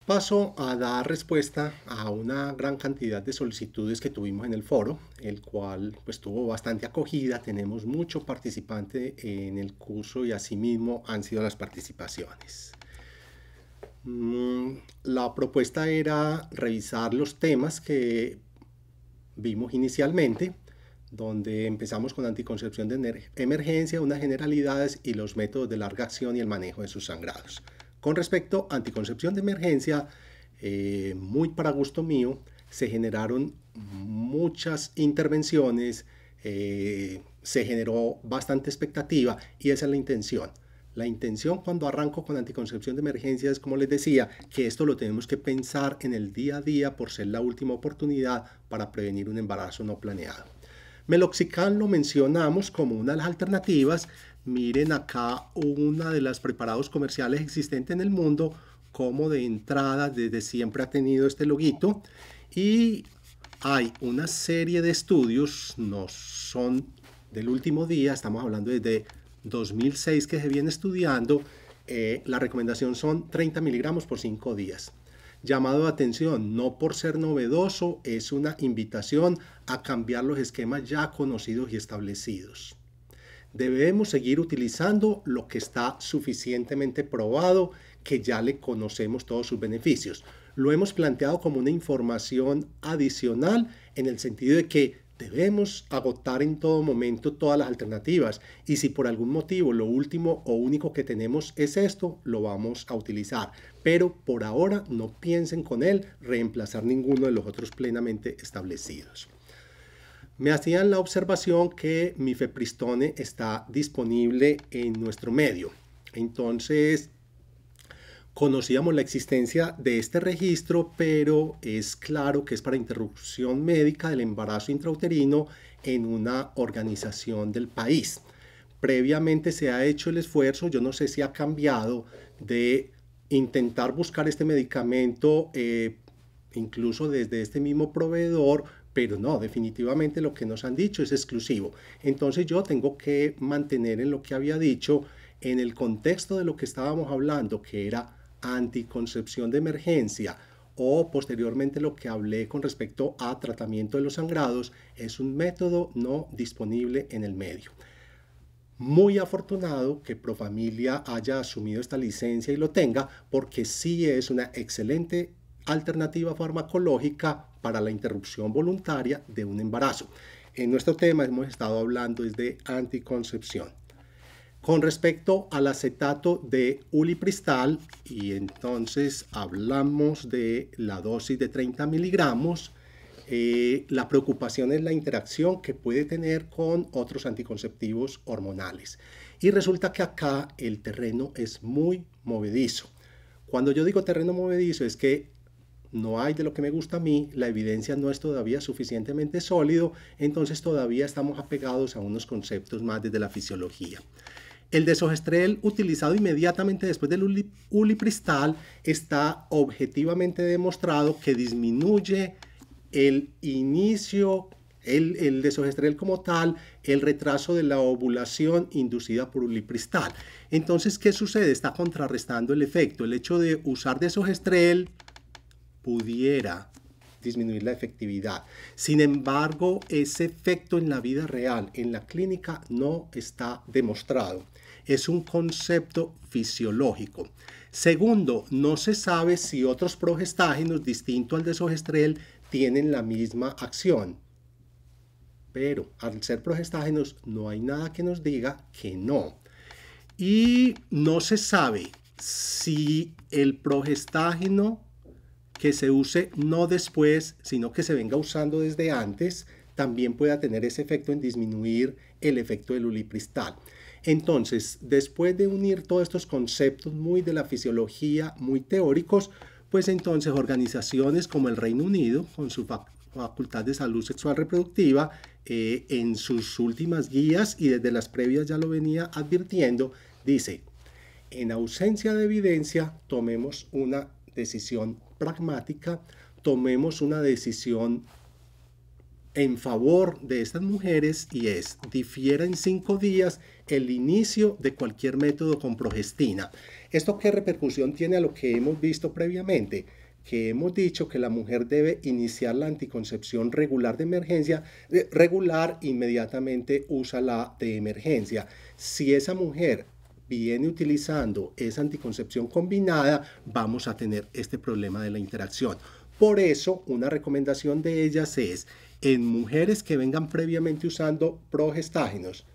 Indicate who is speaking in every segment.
Speaker 1: Paso a dar respuesta a una gran cantidad de solicitudes que tuvimos en el foro, el cual pues tuvo bastante acogida. Tenemos mucho participante en el curso y asimismo han sido las participaciones. La propuesta era revisar los temas que vimos inicialmente, donde empezamos con anticoncepción de emergencia, unas generalidades y los métodos de larga acción y el manejo de sus sangrados. Con respecto a anticoncepción de emergencia, muy para gusto mío, se generaron muchas intervenciones, se generó bastante expectativa y esa es la intención. La intención cuando arranco con anticoncepción de emergencia es, como les decía, que esto lo tenemos que pensar en el día a día por ser la última oportunidad para prevenir un embarazo no planeado. Meloxicam lo mencionamos como una de las alternativas. Miren acá una de las preparados comerciales existentes en el mundo, como de entrada desde siempre ha tenido este loguito. Y hay una serie de estudios, no son del último día, estamos hablando desde 2006 que se viene estudiando. La recomendación son 30 miligramos por 5 días. Llamado de atención, no por ser novedoso, es una invitación a cambiar los esquemas ya conocidos y establecidos. Debemos seguir utilizando lo que está suficientemente probado, que ya le conocemos todos sus beneficios. Lo hemos planteado como una información adicional en el sentido de que debemos agotar en todo momento todas las alternativas y si por algún motivo lo último o único que tenemos es esto, lo vamos a utilizar. Pero por ahora no piensen con él reemplazar ninguno de los otros plenamente establecidos. Me hacían la observación que mifepristone está disponible en nuestro medio. Entonces, conocíamos la existencia de este registro, pero es claro que es para interrupción médica del embarazo intrauterino en una organización del país. Previamente se ha hecho el esfuerzo, yo no sé si ha cambiado, de intentar buscar este medicamento incluso desde este mismo proveedor, pero no, definitivamente lo que nos han dicho es exclusivo. Entonces yo tengo que mantener en lo que había dicho, en el contexto de lo que estábamos hablando, que era anticoncepción de emergencia, o posteriormente lo que hablé con respecto a tratamiento de los sangrados, es un método no disponible en el medio. Muy afortunado que Profamilia haya asumido esta licencia y lo tenga, porque sí es una excelente alternativa farmacológica para la interrupción voluntaria de un embarazo. En nuestro tema hemos estado hablando de anticoncepción. Con respecto al acetato de ulipristal, y entonces hablamos de la dosis de 30 miligramos, la preocupación es la interacción que puede tener con otros anticonceptivos hormonales. Y resulta que acá el terreno es muy movedizo. Cuando yo digo terreno movedizo es que no hay de lo que me gusta a mí, la evidencia no es todavía suficientemente sólido, entonces todavía estamos apegados a unos conceptos más desde la fisiología. El desogestrel utilizado inmediatamente después del ulipristal está objetivamente demostrado que disminuye el inicio, el desogestrel como tal, el retraso de la ovulación inducida por ulipristal. Entonces, ¿qué sucede? Está contrarrestando el efecto. El hecho de usar desogestrel pudiera disminuir la efectividad. Sin embargo, ese efecto en la vida real, en la clínica, no está demostrado. Es un concepto fisiológico. Segundo, no se sabe si otros progestágenos distintos al desogestrel tienen la misma acción. Pero al ser progestágenos no hay nada que nos diga que no. Y no se sabe si el progestágeno que se use no después, sino que se venga usando desde antes, también pueda tener ese efecto en disminuir el efecto del ulipristal. Entonces, después de unir todos estos conceptos muy de la fisiología, muy teóricos, pues entonces organizaciones como el Reino Unido, con su Facultad de Salud Sexual Reproductiva, en sus últimas guías y desde las previas ya lo venía advirtiendo, dice, en ausencia de evidencia, tomemos una decisión pragmática, tomemos una decisión en favor de estas mujeres y difiere en 5 días el inicio de cualquier método con progestina. ¿Esto qué repercusión tiene a lo que hemos visto previamente? Que hemos dicho que la mujer debe iniciar la anticoncepción regular de emergencia, regular, inmediatamente usa la de emergencia. Si esa mujer viene utilizando esa anticoncepción combinada, vamos a tener este problema de la interacción. Por eso, una recomendación de ellas es, en mujeres que vengan previamente usando progestágenos,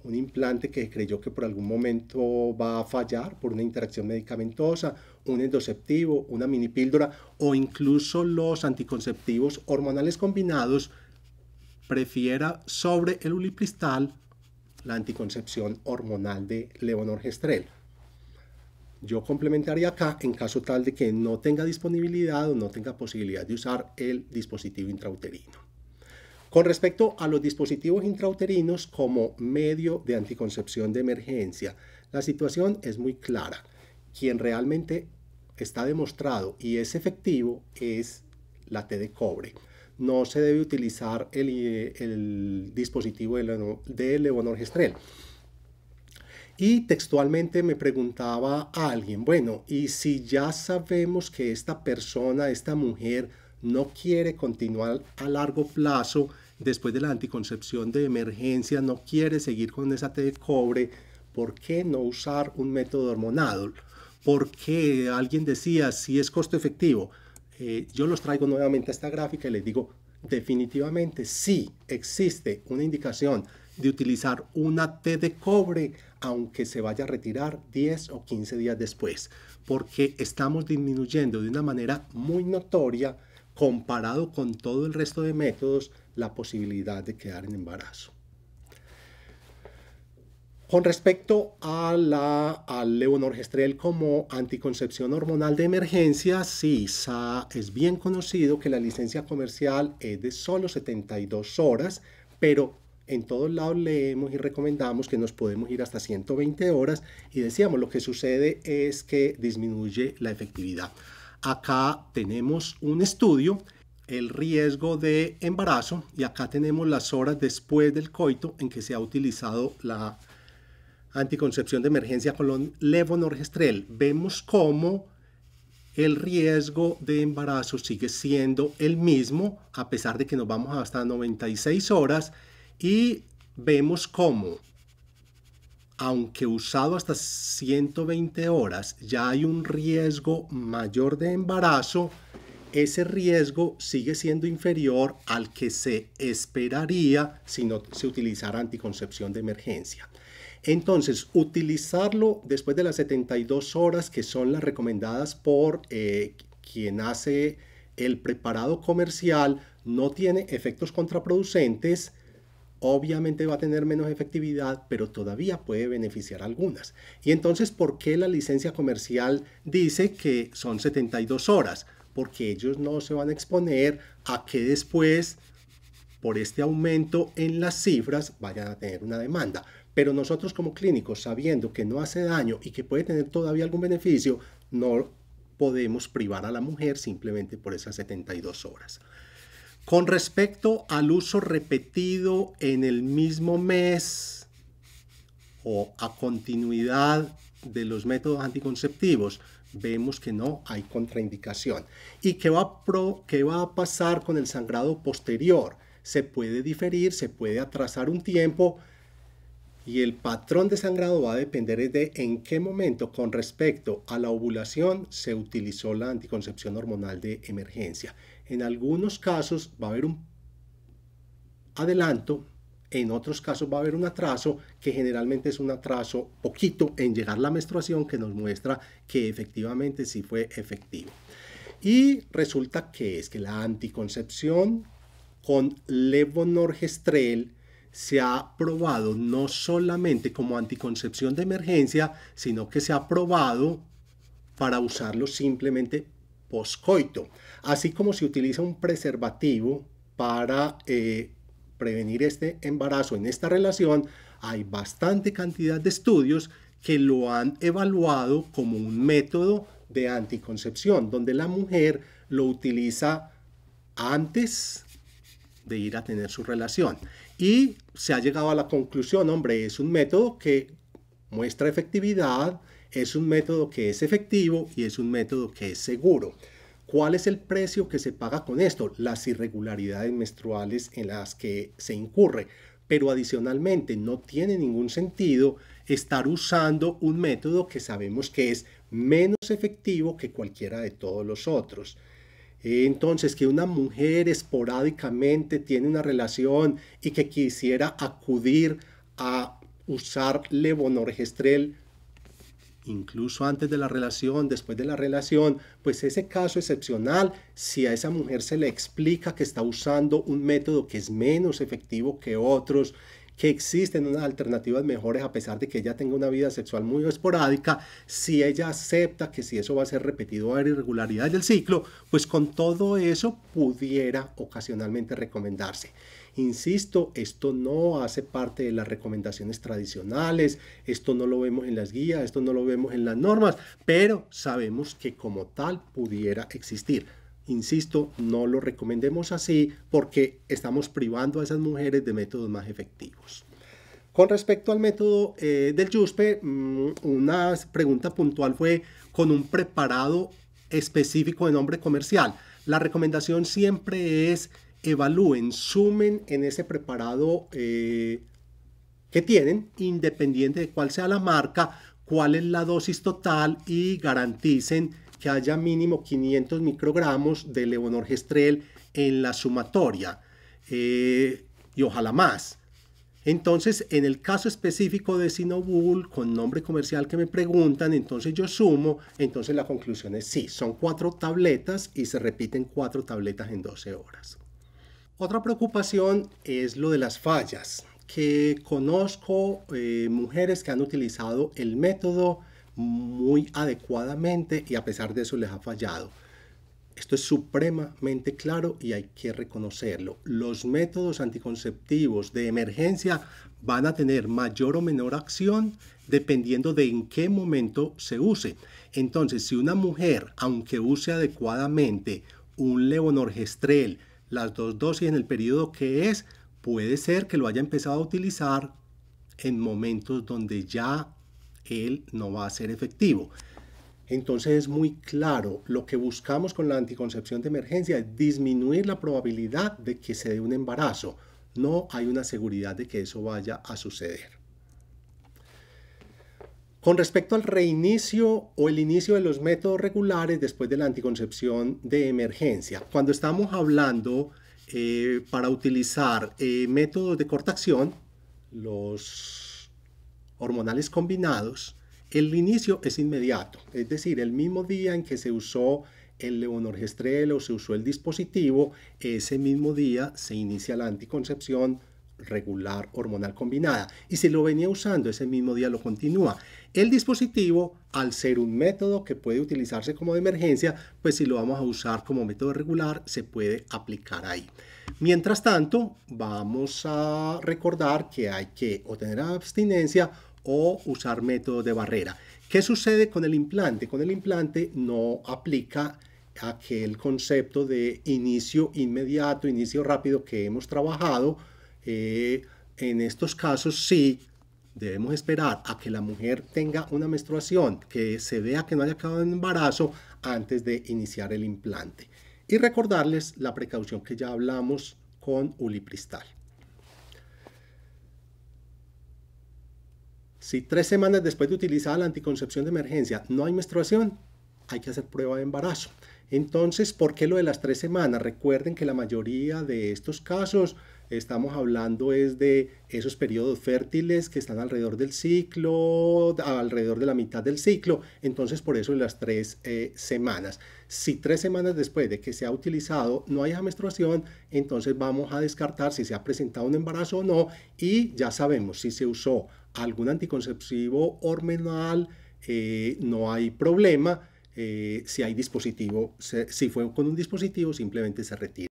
Speaker 1: un implante que creyó que por algún momento va a fallar por una interacción medicamentosa, un endoceptivo, una mini píldora o incluso los anticonceptivos hormonales combinados, prefiera sobre el ulipristal la anticoncepción hormonal de levonorgestrel. Yo complementaría acá en caso tal de que no tenga disponibilidad o no tenga posibilidad de usar el dispositivo intrauterino. Con respecto a los dispositivos intrauterinos como medio de anticoncepción de emergencia, la situación es muy clara. Quien realmente está demostrado y es efectivo es la T de cobre. No se debe utilizar el dispositivo de levonorgestrel. Y textualmente me preguntaba a alguien, bueno, y si ya sabemos que esta persona, esta mujer, no quiere continuar a largo plazo después de la anticoncepción de emergencia, no quiere seguir con esa T de cobre, ¿por qué no usar un método hormonal? Porque alguien decía, si es costo efectivo. Yo los traigo nuevamente a esta gráfica y les digo, definitivamente sí existe una indicación de utilizar una T de cobre, aunque se vaya a retirar 10 o 15 días después, porque estamos disminuyendo de una manera muy notoria, comparado con todo el resto de métodos, la posibilidad de quedar en embarazo. Con respecto al levonorgestrel como anticoncepción hormonal de emergencia, sí, es bien conocido que la licencia comercial es de solo 72 horas, pero en todos lados leemos y recomendamos que nos podemos ir hasta 120 horas y decíamos, lo que sucede es que disminuye la efectividad. Acá tenemos un estudio, el riesgo de embarazo, y acá tenemos las horas después del coito en que se ha utilizado la anticoncepción de emergencia con levonorgestrel. Vemos cómo el riesgo de embarazo sigue siendo el mismo, a pesar de que nos vamos hasta 96 horas, y vemos cómo, aunque usado hasta 120 horas, ya hay un riesgo mayor de embarazo, ese riesgo sigue siendo inferior al que se esperaría si no se utilizara anticoncepción de emergencia. Entonces, utilizarlo después de las 72 horas, que son las recomendadas por quien hace el preparado comercial, no tiene efectos contraproducentes. Obviamente va a tener menos efectividad, pero todavía puede beneficiar a algunas. Y entonces, ¿por qué la licencia comercial dice que son 72 horas? Porque ellos no se van a exponer a que después, por este aumento en las cifras, vayan a tener una demanda. Pero nosotros como clínicos, sabiendo que no hace daño y que puede tener todavía algún beneficio, no podemos privar a la mujer simplemente por esas 72 horas. Con respecto al uso repetido en el mismo mes o a continuidad de los métodos anticonceptivos, vemos que no hay contraindicación. ¿Y qué va a pasar con el sangrado posterior? Se puede diferir, se puede atrasar un tiempo, y el patrón de sangrado va a depender de en qué momento con respecto a la ovulación se utilizó la anticoncepción hormonal de emergencia. En algunos casos va a haber un adelanto, en otros casos va a haber un atraso, que generalmente es un atraso poquito en llegar la menstruación, que nos muestra que efectivamente sí fue efectivo. Y resulta que la anticoncepción con levonorgestrel se ha probado no solamente como anticoncepción de emergencia, sino que se ha probado para usarlo simplemente poscoito. Así como se utiliza un preservativo para prevenir este embarazo en esta relación, hay bastante cantidad de estudios que lo han evaluado como un método de anticoncepción, donde la mujer lo utiliza antes de ir a tener su relación. Y se ha llegado a la conclusión, hombre, es un método que muestra efectividad, es un método que es efectivo y es un método que es seguro. ¿Cuál es el precio que se paga con esto? Las irregularidades menstruales en las que se incurre. Pero adicionalmente no tiene ningún sentido estar usando un método que sabemos que es menos efectivo que cualquiera de todos los otros. Entonces, que una mujer esporádicamente tiene una relación y que quisiera acudir a usar levonorgestrel incluso antes de la relación, después de la relación, pues ese caso excepcional, si a esa mujer se le explica que está usando un método que es menos efectivo que otros, que existen unas alternativas mejores a pesar de que ella tenga una vida sexual muy esporádica, si ella acepta que si eso va a ser repetido va a haber irregularidades del ciclo, pues con todo eso pudiera ocasionalmente recomendarse. Insisto, esto no hace parte de las recomendaciones tradicionales, esto no lo vemos en las guías, esto no lo vemos en las normas, pero sabemos que como tal pudiera existir. Insisto, no lo recomendemos así porque estamos privando a esas mujeres de métodos más efectivos. Con respecto al método del YUSPE, una pregunta puntual fue con un preparado específico de nombre comercial. La recomendación siempre es evalúen, sumen en ese preparado que tienen, independiente de cuál sea la marca, cuál es la dosis total y garanticen que haya mínimo 500 microgramos de levonorgestrel en la sumatoria y ojalá más. Entonces, en el caso específico de Sinobul, con nombre comercial que me preguntan, entonces yo sumo, entonces la conclusión es sí, son 4 tabletas y se repiten 4 tabletas en 12 horas. Otra preocupación es lo de las fallas, que conozco mujeres que han utilizado el método muy adecuadamente y a pesar de eso les ha fallado. Esto es supremamente claro y hay que reconocerlo. Los métodos anticonceptivos de emergencia van a tener mayor o menor acción dependiendo de en qué momento se use. Entonces, si una mujer, aunque use adecuadamente un levonorgestrel, las 2 dosis en el periodo que es, puede ser que lo haya empezado a utilizar en momentos donde ya él no va a ser efectivo. Entonces es muy claro, lo que buscamos con la anticoncepción de emergencia es disminuir la probabilidad de que se dé un embarazo. No hay una seguridad de que eso vaya a suceder. Con respecto al reinicio o el inicio de los métodos regulares después de la anticoncepción de emergencia, cuando estamos hablando para utilizar métodos de corta acción, los hormonales combinados, el inicio es inmediato, es decir, el mismo día en que se usó el levonorgestrel o se usó el dispositivo, ese mismo día se inicia la anticoncepción regular hormonal combinada y si lo venía usando ese mismo día lo continúa. El dispositivo, al ser un método que puede utilizarse como de emergencia, pues si lo vamos a usar como método regular se puede aplicar ahí. Mientras tanto, vamos a recordar que hay que o tener abstinencia o usar métodos de barrera. ¿Qué sucede con el implante? Con el implante no aplica aquel concepto de inicio inmediato, inicio rápido que hemos trabajado. En estos casos sí debemos esperar a que la mujer tenga una menstruación, que se vea que no haya acabado en embarazo antes de iniciar el implante. Y recordarles la precaución que ya hablamos con ulipristal. Si 3 semanas después de utilizar la anticoncepción de emergencia no hay menstruación, hay que hacer prueba de embarazo. Entonces, ¿por qué lo de las 3 semanas? Recuerden que la mayoría de estos casos estamos hablando es de esos periodos fértiles que están alrededor del ciclo, alrededor de la mitad del ciclo, entonces por eso las 3 semanas. Si 3 semanas después de que se ha utilizado no hay menstruación, entonces vamos a descartar si se ha presentado un embarazo o no y ya sabemos si se usó algún anticonceptivo hormonal, no hay problema. Si hay dispositivo, si fue con un dispositivo, simplemente se retira.